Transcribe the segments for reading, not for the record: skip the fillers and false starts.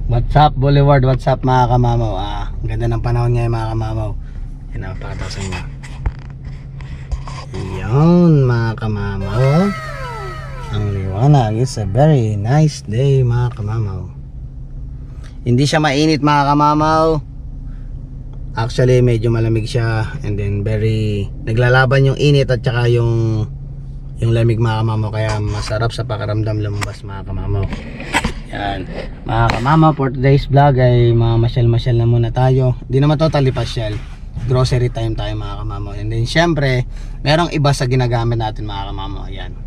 What's up Boulevard, what's up mga kamamaw. Ang ganda ng panahon ngayon mga kamamaw. Yan, napakataw sa inyo. Yun mga kamamaw, ang liwanag. It's a very nice day mga kamamaw. Hindi siya mainit mga kamamaw. Actually medyo malamig siya. And then very naglalaban yung init at saka yung lamig mga kamamaw. Kaya masarap sa pakiramdam lumabas mga kamamaw. Yan mga kamamaw, for today's vlog ay mamasyal-masyal na muna tayo. Hindi naman totally pasyal, grocery time tayo mga kamamaw. And then syempre merong iba sa ginagamit natin mga kamamaw. Ayan,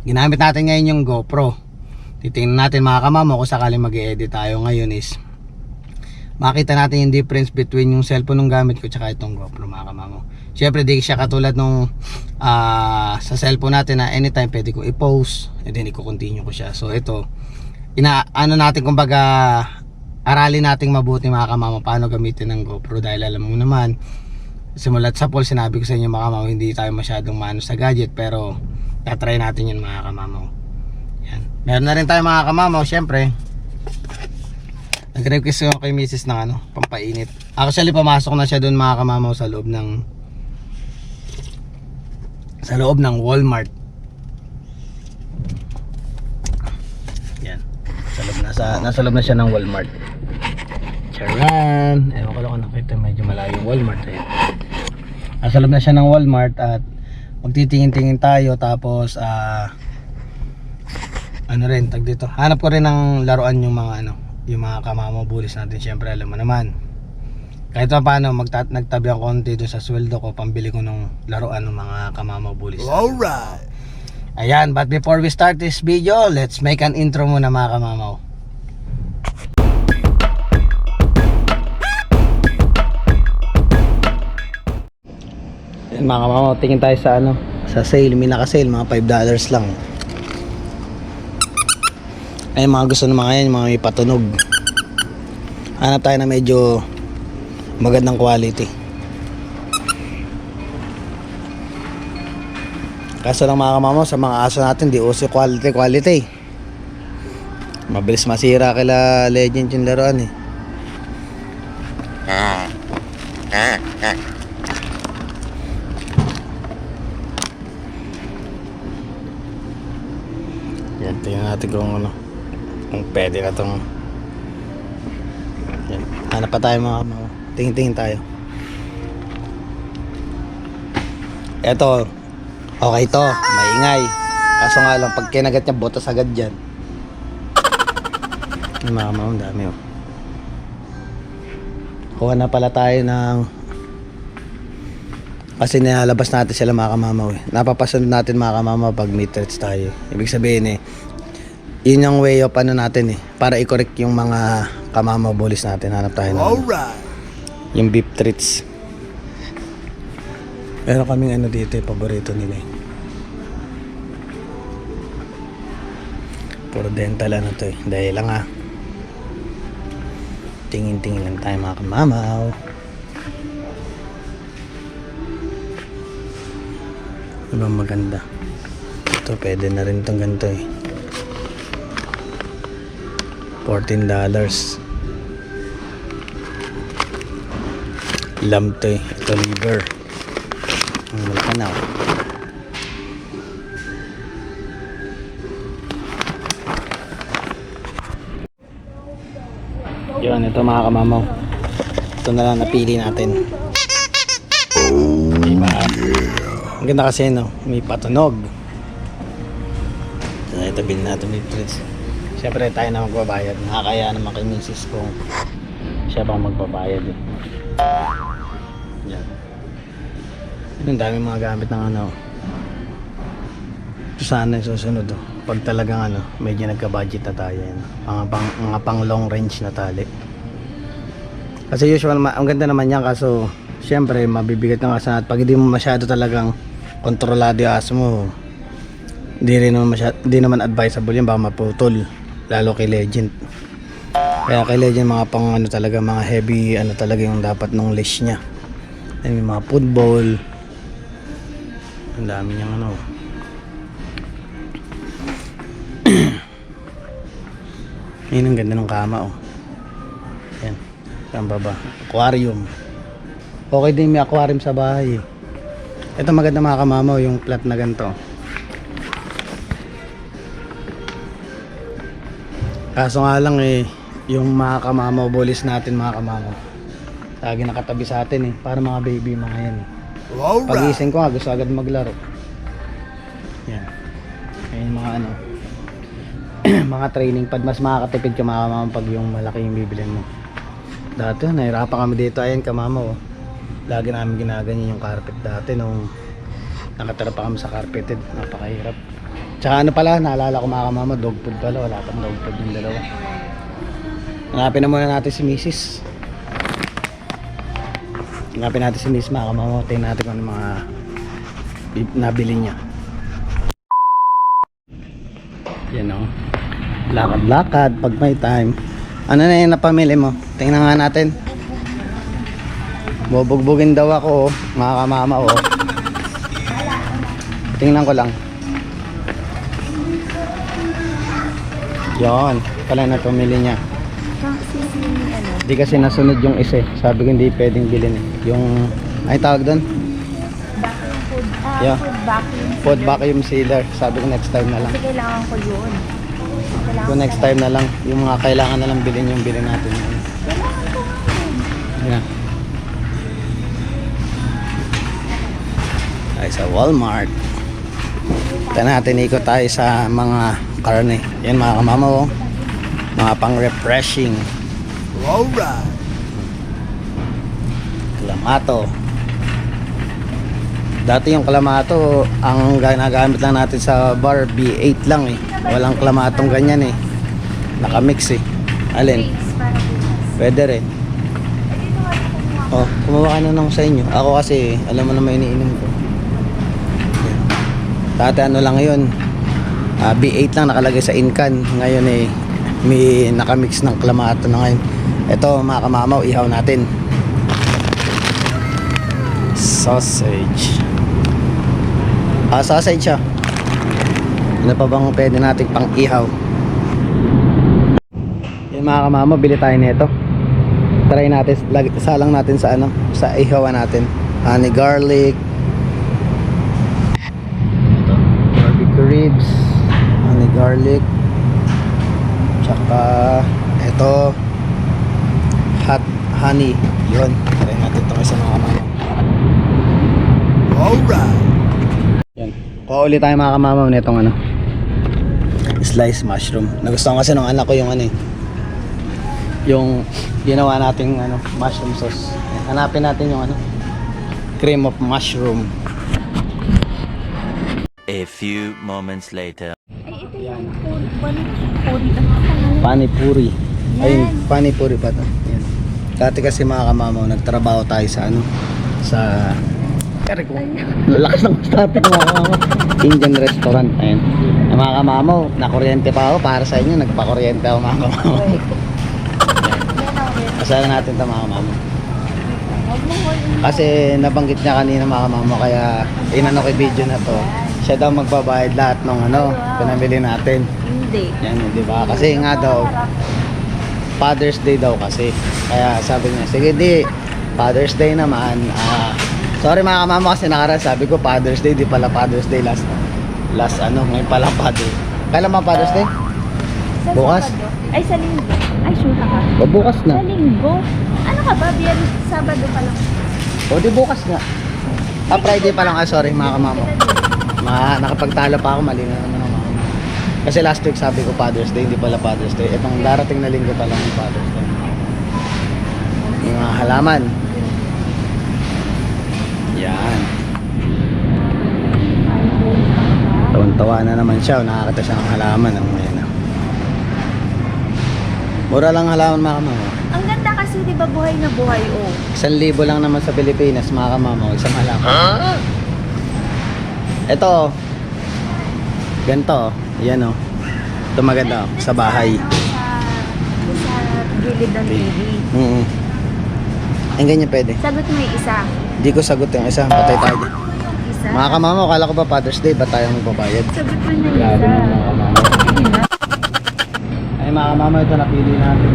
ginamit natin ngayon yung GoPro. Titingnan natin mga kamamaw kung sakaling mag-i-edit tayo ngayon is makita natin yung difference between yung cellphone ng gamit ko tsaka itong GoPro mga kamamaw. Syempre di siya katulad nung sa cellphone natin na anytime pwede ko i-post and then i-continue ko siya. So ito ano natin, kumbaga aralin nating mabuti mga kamamaw paano gamitin ng GoPro, dahil alam mo naman simulat sa poll sinabi ko sa inyo mga kamamaw, hindi tayo masyadong mano sa gadget, pero tatry natin yun mga kamamaw. Yan, meron na rin tayo mga kamamaw. Syempre nag-request ko kay misis ng pampainit. Actually pumasok na siya dun mga kamamaw sa loob ng Walmart. Nasa loob na siya ng Walmart. Charan! Ewan ko lang kung nakita, medyo malayo yung Walmart. Nasa loob na siya ng Walmart at magtitingin-tingin tayo. Tapos tag dito, hanap ko rin ng laruan yung mga kamamaw bullies natin. Syempre alam mo naman, kahit pa paano nagtabi ang konti doon sa sweldo ko, pambili ko ng laruan ng mga kamamaw bullies. Alright! Ayan, but before we start this video, let's make an intro muna mga kamamaw. Ayan mga kamamaw, tingin tayo sa sale, may naka-sale, mga $5 lang. Ayan, mga gusto ng mga yan, mga may patunog. Hanap tayo na medyo magandang quality. Kaso lang mga kamamaw, sa mga aso natin di uso quality. Mabilis masira kila Legend yung laruan eh. Yan, tingnan natin kung pwede na tong. Yan, hanap pa tayo mga kamamaw. Tingin tayo. Eto, okay to, maingay. Kaso nga lang, pag kinagat niya, botas agad dyan. Yung mga kamamaw, ang dami oh. Kuha na pala tayo kasi nilalabas natin sila mga kamamaw eh. Napapasunod natin mga kamamaw pag may threats tayo. Ibig sabihin yun yung way of natin para i-correct yung mga kamamaw bullies natin. Hanap tayo yung beef treats. Pero kaming dito paborito nila puro dental to dahil lang tingin lang tayo mga kamamaw. Ano maganda ito, pwede na rin itong ganito $14. Lamb to ito liver. Ang malakanaw. Yun, ito mga kamamaw. Ito na lang napili natin. Diba? Ang ganda kasi may patunog. Ito bilhin natin may treats. Siyempre tayo na magbabayad. Nakakaya naman kay misis kung siya pang magbabayad Yan. Ang dami mga gamit ng ito sana yung susunod pag talagang medyo nagka-budget na tayo mga pang long range na tali. Kasi usual ang ganda naman yan, kaso syempre mabibigat ng asa at pag hindi mo masyado talagang kontrolado yung aso mo, hindi naman advisable yan, baka maputol, lalo kay Legend. Kaya kay Legend mga pang talaga, mga heavy talaga yung dapat nung leash nya. May mga football, ang dami niyang Ayun, ang ganda ng kama, oh. Saan ba ba? Aquarium. Okay din may aquarium sa bahay. Ito maganda mga kamamaw, yung plat na ganito. Kaso nga lang yung mga kamamaw, bolis natin mga kamamaw. Lagi nakatabi sa atin para mga baby mga yan. Pagising ko nga, gusto agad maglaro. Yan. Ayun mga mga training pad, mas makakatipid ka mga kamamaw pag yung malaki yung bibilin mo. Dati nahirapan kami dito, ayan kamamaw. Lagi namin ginaganyan yung carpet dati nung nakatira pa kami sa carpeted, napakahirap. Tsaka pala, naalala ko mga kamamaw, dog food pala, wala pang dog food yung dalawa. Hanapin na muna natin si Mrs. Hanapin natin si Mrs. mga kamamaw, tingnan natin kung ano mga nabili niya. Yan o, lakad-lakad pag may time. Ano na yung napamili mo? Tingnan nga natin. Bubugbugin daw ako mga kamamaw. Tingnan ko lang. Yan, pala na pamili niya. Di kasi nasunod yung isa. Sabi ko hindi pwedeng bilhin yung, ay tawag doon? Yeah. Food vacuum sealer. Sabi ko next time na lang. Kasi kailangan ko yun. Kung next time na lang, yung mga kailangan na lang bilhin yung bilhin natin. Kailangan ko nga. Ayan. Ay sa Walmart. Ito natin ikot tayo sa mga karne. Yan mga kamamaw. Mga pang refreshing. Alright. Clamato. Dati yung clamato, ang ginagamit lang natin sa bar, B8 lang Walang clamatong ganyan Nakamix Alin? Pwede rin. Oh, kumuha ka na nung sa inyo. Ako kasi, alam mo naman iniinom ko. Dati ano lang yun, B8 lang nakalagay sa incan. Ngayon may nakamix ng clamato na ngayon. Ito mga kamamaw, ihaw natin. Sausage. Sausage siya. Ano pa bang pwede natin pang ihaw? Yan mga kamamaw, bili tayo nito. Try natin, salang natin sa sa ihawan natin. Honey garlic. Ribs, honey garlic, tsaka ito hot honey. Yun, try natin ito sa mga kamamaw. Alright. Yan, kuha ulit tayo mga kamamaw nitong sliced mushroom. Nagustuhan kasi ng anak ko yung yung ginawa nating mushroom sauce. Hanapin natin yung cream of mushroom. A few moments later. Ay, ito yung food. Panipuri. Yan. Ayun, panipuri pa to. Yan. Dati kasi mga kamamaw, nagtrabaho tayo sa sa lalakas ng traffic mga kamamaw. Indian restaurant. Ayun. Mga kamamaw, nakuryente pa ako para sa inyo. Nagpakuryente ako mga kamamaw. Kasala natin ito mga kamamaw. Kasi nabanggit niya kanina mga kamamaw, kaya inano ko video na to. Siya daw magbabayad lahat ng pinamili natin. Hindi. Yan, di ba? Kasi nga daw Father's Day daw kasi. Kaya sabi niya, sige di, Father's Day naman. Sorry mga kamama kasi nakaraan sabi ko Father's Day, di pala Father's Day last ngayon pala Father's. Kailan ba Father's Day? Sa Bukas? Sabado. Ay, sa linggo. Ay, sure ka. O bukas na. Sa linggo. Ano ka ba? Biyernes, Sabado pa lang. O di bukas nga. Friday pa lang. Sorry mga kamama. Nakapagtalo pa ako, mali na naman ako. Kasi last week sabi ko Father's Day, hindi pala Father's Day. Itong darating na linggo pa lang yung Father's Day. Yung mga halaman. Yan. Tawan-tawa na naman siya. Nakakita siya ng halaman. Mura lang halaman mga kamama. Ang ganda kasi, di ba, buhay na buhay, 1,000 lang naman sa Pilipinas mga kamama. Isang halaman. Ito, ganito, yan ito maganda sa bahay. Sa gilid ng TV. Ang ganyan pwede. Sagot mo yung isa. Hindi ko sagot yung isa, patay tayo. Isa. Mga kamama, kala ko ba Father's Day, ba tayo magbabayad? Sagot mo na yung Grabe isa. na mga kamama. Ay mga kamama, ito napili natin.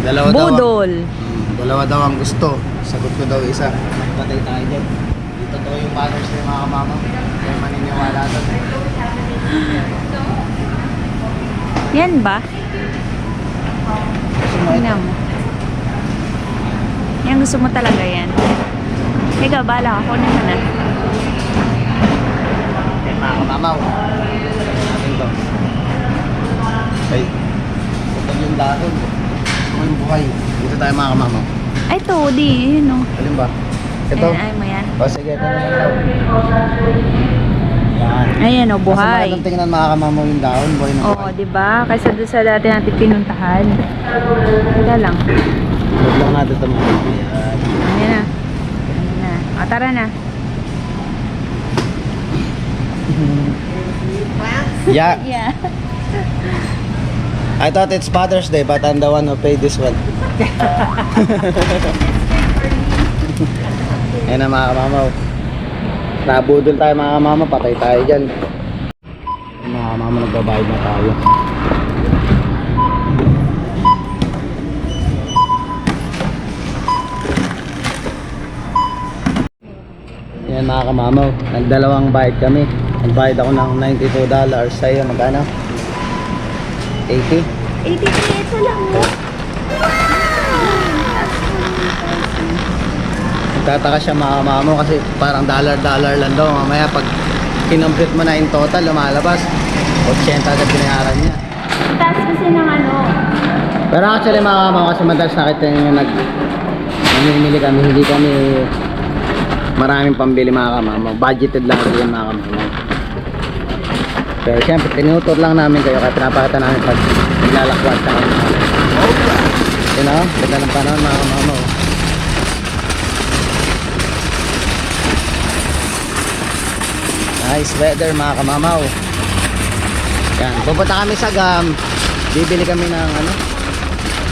Dalawa daw. Budol. Dalawa daw ang gusto. Sagot ko daw isa. Magpatay tayo dyan. Dito to yung Father's Day mga kamama. Kaya maniniwala doon. Yan ba? Tingnan mo. Yan, gusto mo talaga yan. Ikaw, bala ka. Kunin mo na. Yan mga kamamaw. Atin to. Ay. Ito yung dahon. Ito yung buhay. Dito tayo mga kamamaw. Ay, to, di. Yun, o. Alin ba? Ito. Ay mo yan. O sige, ito na lang daw. Yan. Ayan, o, Kasi buhay. magandang tingnan mga kamamaw yung dahon. Buhay na Oo, buhay. di ba? Kaysa doon sa dati natin pinuntahan. Teka lang. Huwag lang natin ito mga kamamaw. Yan. Ayan na. Ayan na. O, tara na. Yeah. Yeah. I thought it's Father's Day, but I'm the one who paid this one. Ayan na mga kamamaw. Nabudol tayo mga kamamaw, patay tayo dyan. Ayan, mga kamamaw, nagbabayad na tayo. Ayan mga kamamaw, nagdalawang bayad kami. Nagbayad ako ng $92. Sa'yo, magkano? 80? 80 peso lang mo. Nagtataka siya mga kamamo kasi parang dollar lang daw. Mamaya pag kinumpit mo na in total, lumalabas 80 agad binayaran niya. Taas kasi ng ano. Pero actually mga kamamo, kasi madalas nakita niyo namimili kami, hindi kami maraming pambili mga kamamo. Budgeted lang din mga kamamo. Pero siyempre tinutur lang namin kayo kaya pinapakita namin pag naglalakwat sa kami. You know, ganda ng panahon mga kamamo. Nice weather mga kamamaw. Yan, pupunta kami sa GAM. Bibili kami ng ano,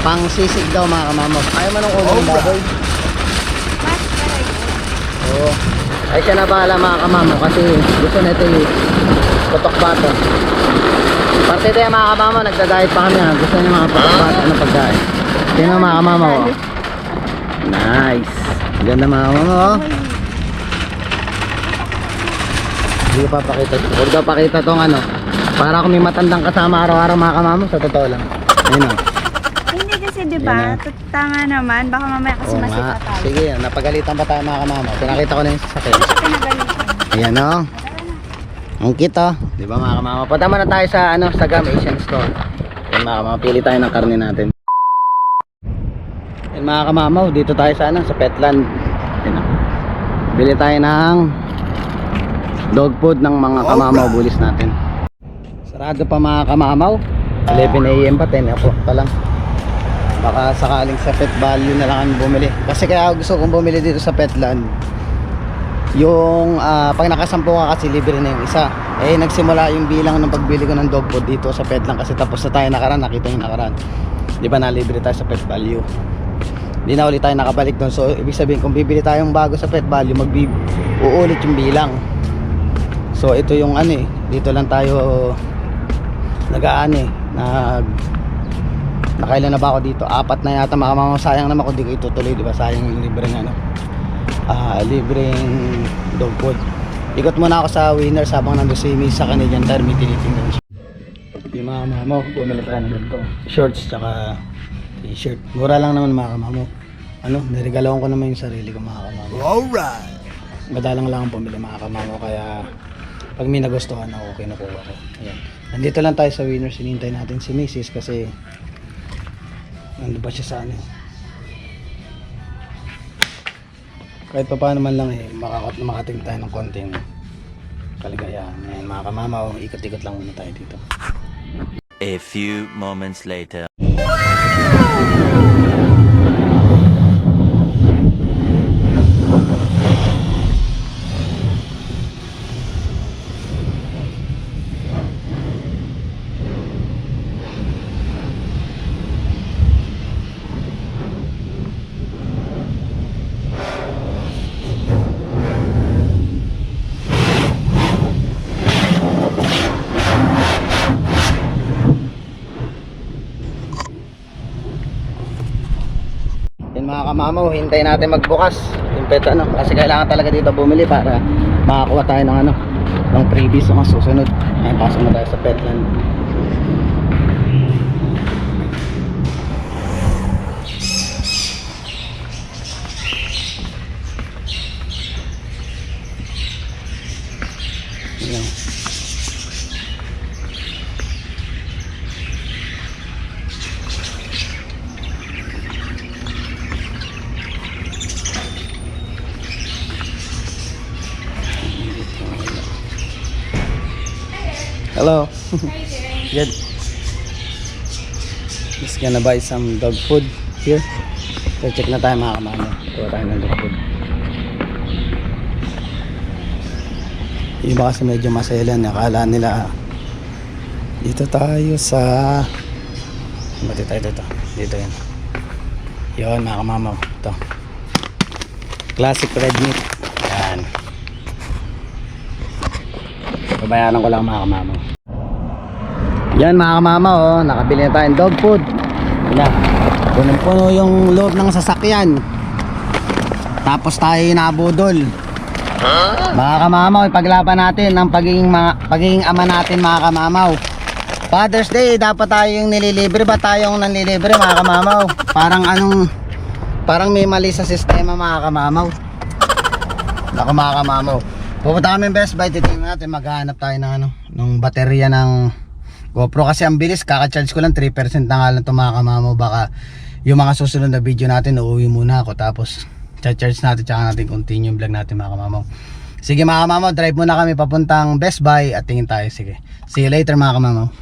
pang sisig daw mga kamamaw. Ayaw mo nung ulo ng baboy? Oo. Ay siya na bahala mga kamamaw kasi gusto na ito yung putok bato. Parte tayo mga kamamaw, nagda-diet pa kami ha. Gusto niya mga putok bato ng pagkain. Tingnan mga kamamaw. Oh. Nice. Ganda mga kamamaw. Oh. Hindi ko papakita. Huwag daw pakita tong ano. Para kung may matandang kasama araw-araw mga kamamo, sa totoo lang. Ayun o. Hindi kasi diba, tanga naman. Baka mamaya kasi Oo nga. masita tayo. Sige, napagalitan pa tayo mga kamamo. Pinakita ko na yung sasakyan. Hindi siya pinagalitan. Ayan o. Ang cute o. Di ba mga kamamo? Punta muna tayo sa ano, sa GAM Asian Store. Ayan mga kamamo, pili tayo ng karne natin. Ayan mga kamamo, dito tayo sa ano, sa Petland. Ayan o. Bili tayo ng dog food ng mga kamamaw bulis natin. Sarado pa mga kamamaw. 11 AM pa, 10 o'clock pa lang. Baka sakaling sa Pet Value na lang kami bumili. Kasi kaya gusto kong bumili dito sa Petland. Yung pag nakasampu ka kasi libre na yung isa. Eh nagsimula yung bilang ng pagbili ko ng dog food dito sa Petland kasi tapos na tayo nakaraan, nakita yung nakaraan. Di ba nalibre tayo sa Pet Value? Hindi na ulit tayo nakabalik doon. So ibig sabihin kung bibili tayong bago sa Pet Value, uulit yung bilang. So ito yung ano eh, dito lang tayo nag-aano eh, nakailan na ba ako dito? 4 na yata mga kamamaw. Sayang naman kung di ko itutuloy, di ba? Sayang yung libreng ano, libreng dog food. Ikot muna ako sa Winners habang nandun si Miss sa Canadian Tire, may tinitingnan siya. Yung mga kamamaw, bumili tayo ng ganito, shorts tsaka t-shirt. Mura lang naman mga kamamaw. Ano, niregalawan ko naman yung sarili ko mga kamamaw. Alright! Madalang lang ang pumili mga kamamaw, kaya pag may nagustuhan ako, kinukuha ko. Ayan. Nandito lang tayo sa Winners, hinihintay natin si Mrs. kasi nandun ba siya sa ano. Kahit pa paano man lang eh, makating tayo ng konting kaligayahan. Ayan mga kamamaw, ikot-ikot lang muna tayo dito. A few moments later. kamamaw, hintayin natin magbukas yung pet ano, kasi kailangan talaga dito bumili para makakuha tayo ng ano, ng freebies o mga susunod. Ay, pasok na tayo sa Petland. Ayan. Hello. Good. Just gonna buy some dog food here. So check na tayo mga kamama. Kuha tayo ng dog food. Yung iba kasi medyo maselan. Akala nila dito tayo sa... Bati tayo dito. Dito yan. Yun mga kamama. Ito. Classic red meat. Yan. Babayaran ko lang mga kamama. Yan mga kamama, oh, nakabili na tayong dog food. Yan. Punong-puno yung loob ng sasakyan. Tapos tayo nabudol. Mga kamamaw, ipaglaban natin ang pagiging ama natin mga kamamaw. Father's Day, dapat tayong nililibre. Ba tayong nanlilibre mga kamamaw? Parang may mali sa sistema mga kamamaw. Naku mga kamamaw, pupunta kami Best Buy, titingnan natin, maghahanap tayo ng ano, ng baterya ng GoPro kasi ang bilis, kaka-charge ko lang 3% na nga lang ito mga kamamaw. Baka yung mga susunod na video natin, uuwi muna ako tapos charge natin, tsaka natin continue yung vlog natin mga kamamaw. Sige mga kamamaw, drive muna kami papuntang Best Buy at tingin tayo. Sige, see you later mga kamamaw.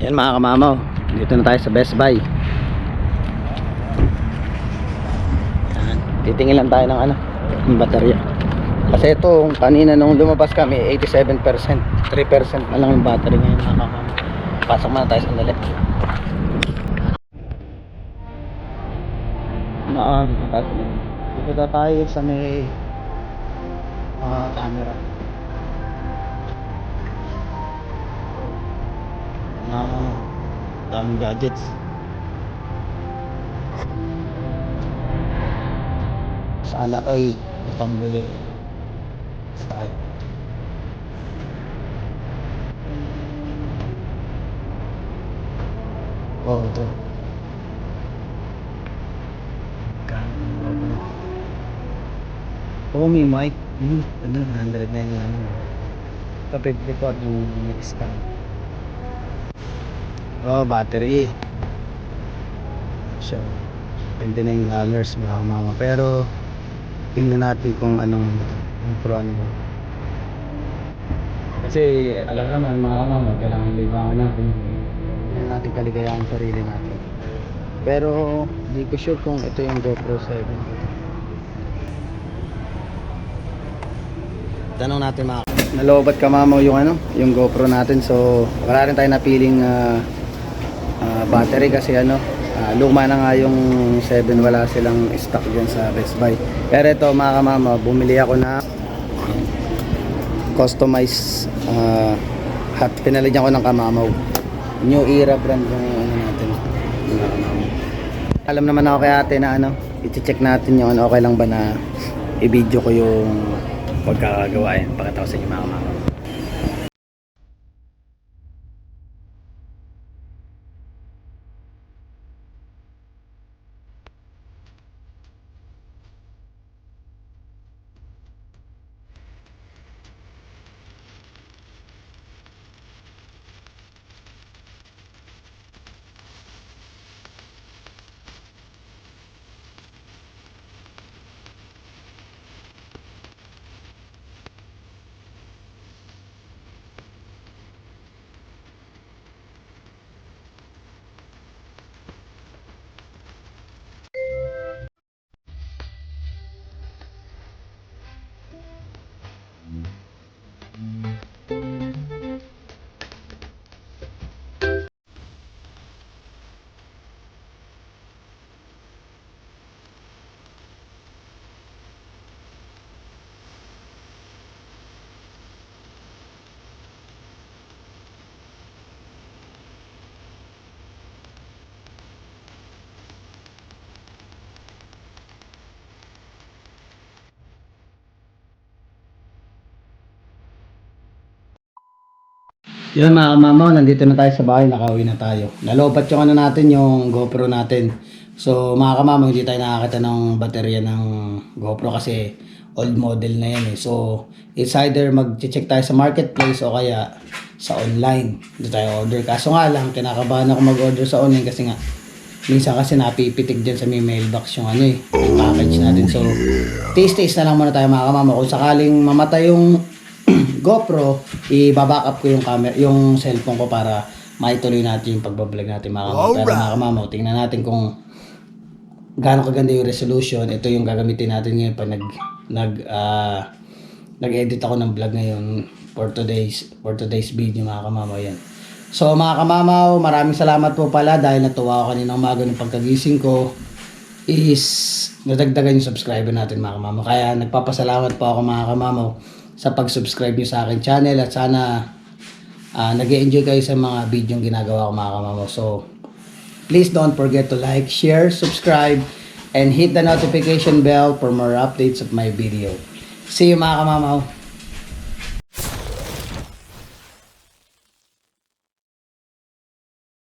Yan mga kamamaw, dito na tayo sa Best Buy. Yan. Titingin lang tayo ng ano, ng baterya. Kasi ito, kanina nung lumabas kami 87%, 3% na lang yung battery ngayon mga kamamaw. Pasok muna tayo sandali. Dito na tayo sa may camera. Daming gadgets. Sana ay pambili tayo. Oh, ito. Oh, may mic. Ano, 100 na yun. Ito, 54 yung scan. Oh, battery. So, 29 dollars mga mama. Pero, tingnan natin kung anong pro ano. Kasi, alam naman mga mama, kailangan libangan natin. Tingnan natin kaligayahan ang sarili natin. Pero, di ko sure kung ito yung GoPro 7. Tanong natin mga nalobat ka mamaw yung ano, yung GoPro natin. So wala rin tayo napiling battery kasi ano, luma na nga yung 7, wala silang stock dyan sa Best Buy. Pero ito mga kamama, bumili ako na customized hat, pinalagyan ko ng kamamaw. New Era brand yung ano natin, yung kamamaw. Alam naman ako kay ate na ano, i-check natin yung ano, okay lang ba na i-video ko yung pagkakagawa yan. Pakita ko sa inyo mga kamama. Yun mga kamamaw, nandito na tayo sa bahay, nakauwi na tayo. Nalobat yung ano natin, yung GoPro natin. So mga kamamaw, hindi tayo nakakita ng baterya ng GoPro kasi old model na yan eh. So it's either mag-check tayo sa marketplace o kaya sa online. Dito tayo order. Kaso nga lang, kinakabahan ako mag-order sa online kasi nga minsan kasi napipitik dyan sa may mailbox yung ano eh, yung package natin. So taste na lang muna tayo mga kamamaw. Kung sakaling mamatay yung GoPro, i-back up ko yung camera, yung cellphone ko para maituloy natin yung pagbablog natin mga kamamaw. Pero mga kamamaw, tingnan natin kung gaano kaganda yung resolution. Ito yung gagamitin natin ngayon pag nag-edit ako ng vlog ngayon for today's video mga kamamaw yan. So mga kamamaw, maraming salamat po pala dahil natuwa ako kaninang umaga ng pagkagising ko is nadagdagan yung subscriber natin mga kamamaw. Kaya nagpapasalamat po ako mga kamamaw sa pag-subscribe nyo sa akin channel at sana nag-enjoy kayo sa mga video yung ginagawa ko mga kamamaw. So please don't forget to like, share, subscribe, and hit the notification bell for more updates of my video. See you mga kamamaw.